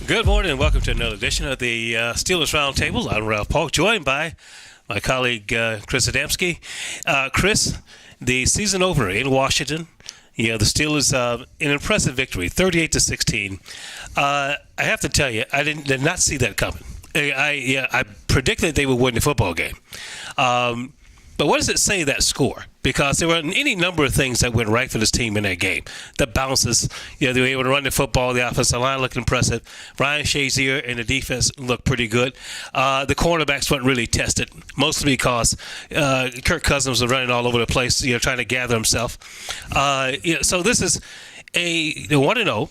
Good morning and welcome to another edition of the Steelers Roundtable. I'm Ralph Paulk, joined by my colleague Chris Adamski. Chris, the season opener in Washington, the Steelers, an impressive victory, 38-16. I have to tell you, I did not see that coming. I predicted they would win the football game. But what does it say, that score? Because there were any number of things that went right for this team in that game. The bounces, they were able to run the football. The offensive line looked impressive. Ryan Shazier and the defense looked pretty good. The cornerbacks weren't really tested, mostly because Kirk Cousins was running all over the place, trying to gather himself. So this is a 1-0,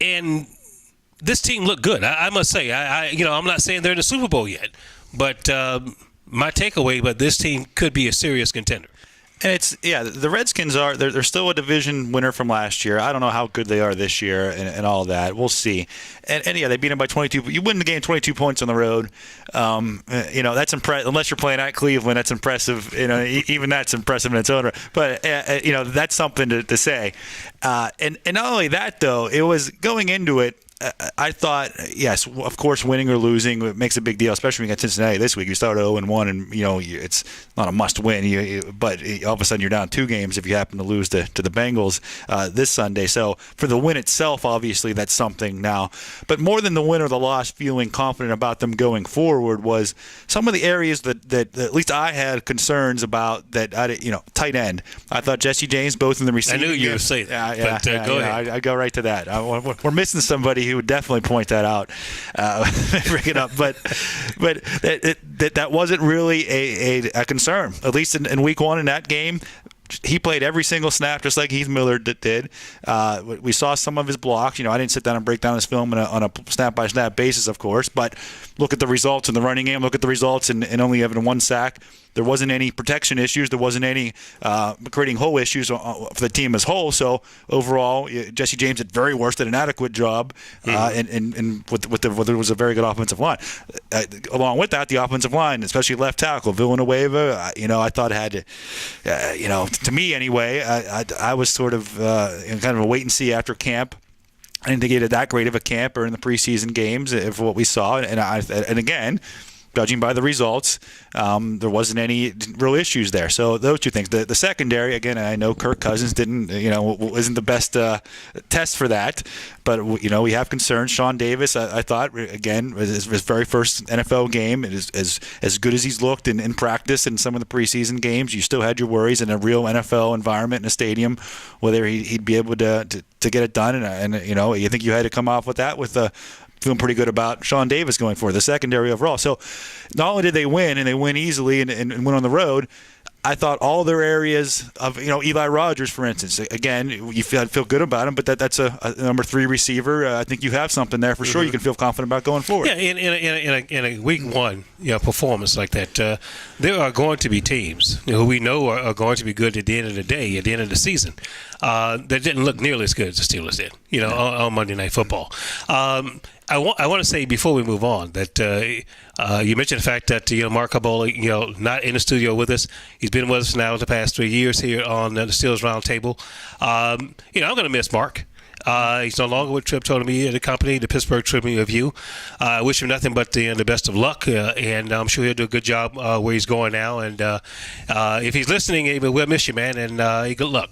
and this team looked good. I must say, I'm not saying they're in the Super Bowl yet, but my takeaway, but this team could be a serious contender. And the Redskins they're still a division winner from last year. I don't know how good they are this year and all that. We'll see. And they beat them by 22. You win the game 22 points on the road. That's impressive. Unless you're playing at Cleveland, that's impressive. Even that's impressive in its own right. But that's something to say. And not only that, though, it was going into it. I thought, yes, of course, winning or losing makes a big deal, especially when you got Cincinnati this week. You start 0-1, and it's not a must-win. But all of a sudden, you're down 2 games if you happen to lose to the Bengals this Sunday. So for the win itself, obviously, that's something now. But more than the win or the loss, feeling confident about them going forward was some of the areas that at least I had concerns about. Tight end. I thought Jesse James, both in the receiving. I knew you would say that. Go ahead. I go right to that. We're missing somebody who would definitely point that out, bring it up. But that wasn't really a concern, at least in week 1 in that game. He played every single snap just like Heath Miller did. We saw some of his blocks. I didn't sit down and break down his film on a snap-by-snap basis, of course, but look at the results in the running game. Look at the results in only having 1 sack. There wasn't any protection issues. There wasn't any creating hole issues for the team as whole. So overall, Jesse James at very worst did an adequate job, and there was a very good offensive line. Along with that, the offensive line, especially left tackle Villanueva, I thought had, to me anyway, I was sort of kind of a wait and see after camp. I didn't think he did that great of a camp or in the preseason games for what we saw, and again, judging by the results, there wasn't any real issues there. So those 2 things. The secondary, again, I know Kirk Cousins isn't the best test for that, but we have concerns. Sean Davis, I thought, again, his very first NFL game, as good as he's looked in practice in some of the preseason games, you still had your worries in a real NFL environment in a stadium, whether he'd be able to get it done. And you think you had to come off with that with feeling pretty good about Sean Davis going forward, the secondary overall. So not only did they win, and they win easily and win on the road, I thought all their areas of, Eli Rogers, for instance, again, you feel good about him, but that's a number 3 receiver. I think you have something there for sure. You can feel confident about going forward. Yeah, in a week 1 performance like that, there are going to be teams who we know are going to be good at the end of the day, at the end of the season, that didn't look nearly as good as the Steelers did, on Monday Night Football. I want to say before we move on that you mentioned the fact that Mark Cabola, not in the studio with us. He's been with us now the past 3 years here on the Steelers Roundtable. I'm going to miss Mark. He's no longer with Trib Total Media, the company, the Pittsburgh Tribune Review. I wish him nothing but the best of luck, and I'm sure he'll do a good job where he's going now. And if he's listening, we'll miss you, man, and good luck.